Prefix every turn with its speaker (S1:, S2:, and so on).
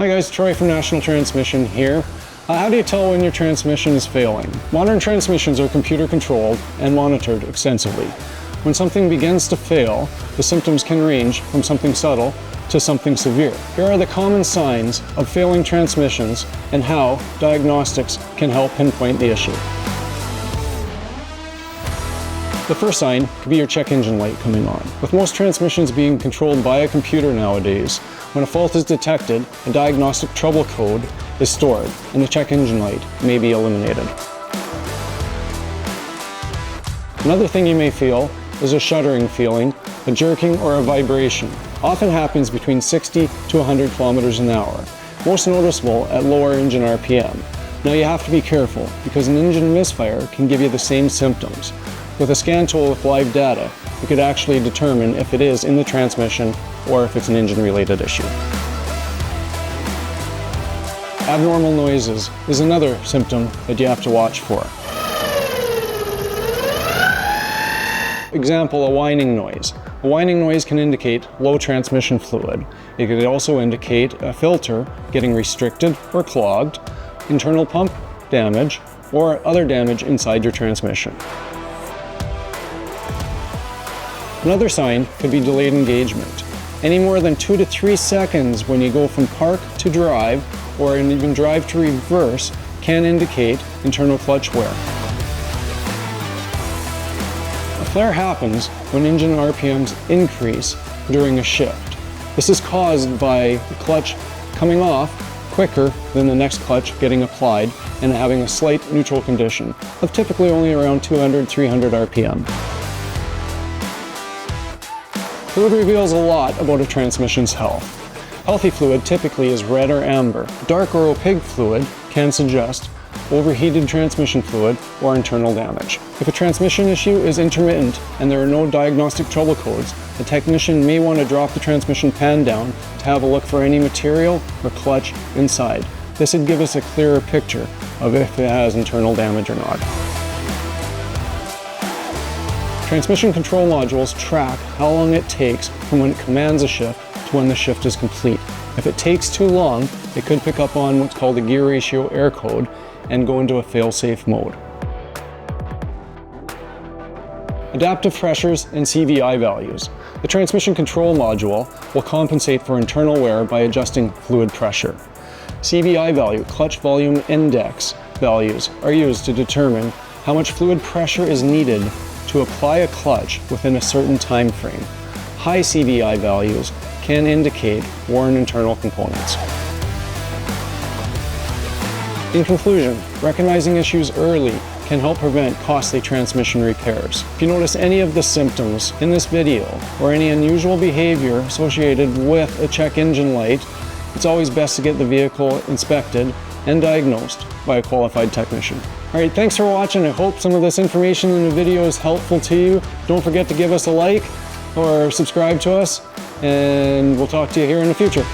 S1: Hi guys, Troy from National Transmission here. How do you tell when your transmission is failing? Modern transmissions are computer controlled and monitored extensively. When something begins to fail, the symptoms can range from something subtle to something severe. Here are the common signs of failing transmissions and how diagnostics can help pinpoint the issue. The first sign could be your check engine light coming on. With most transmissions being controlled by a computer nowadays, when a fault is detected, a diagnostic trouble code is stored and the check engine light may be eliminated. Another thing you may feel is a shuddering feeling, a jerking or a vibration. Often happens between 60 to 100 kilometers an hour, most noticeable at lower engine RPM. Now you have to be careful because an engine misfire can give you the same symptoms. With a scan tool with live data, you could actually determine if it is in the transmission or if it's an engine-related issue. Abnormal noises is another symptom that you have to watch for. Example, a whining noise. A whining noise can indicate low transmission fluid. It could also indicate a filter getting restricted or clogged, internal pump damage, or other damage inside your transmission. Another sign could be delayed engagement. Any more than 2 to 3 seconds when you go from park to drive, or even drive to reverse, can indicate internal clutch wear. A flare happens when engine RPMs increase during a shift. This is caused by the clutch coming off quicker than the next clutch getting applied and having a slight neutral condition of typically only around 200-300 RPM. Fluid reveals a lot about a transmission's health. Healthy fluid typically is red or amber. Dark or opaque fluid can suggest overheated transmission fluid or internal damage. If a transmission issue is intermittent and there are no diagnostic trouble codes, the technician may want to drop the transmission pan down to have a look for any material or clutch inside. This would give us a clearer picture of if it has internal damage or not. Transmission control modules track how long it takes from when it commands a shift to when the shift is complete. If it takes too long, it could pick up on what's called a gear ratio error code and go into a fail-safe mode. Adaptive pressures and CVI values. The transmission control module will compensate for internal wear by adjusting fluid pressure. CVI value, clutch volume index values, are used to determine how much fluid pressure is needed to apply a clutch within a certain time frame. High CVI values can indicate worn internal components. In conclusion, recognizing issues early can help prevent costly transmission repairs. If you notice any of the symptoms in this video or any unusual behavior associated with a check engine light, it's always best to get the vehicle inspected and diagnosed by a qualified technician. Alright, thanks for watching. I hope some of this information in the video is helpful to you. Don't forget to give us a like or subscribe to us, and we'll talk to you here in the future.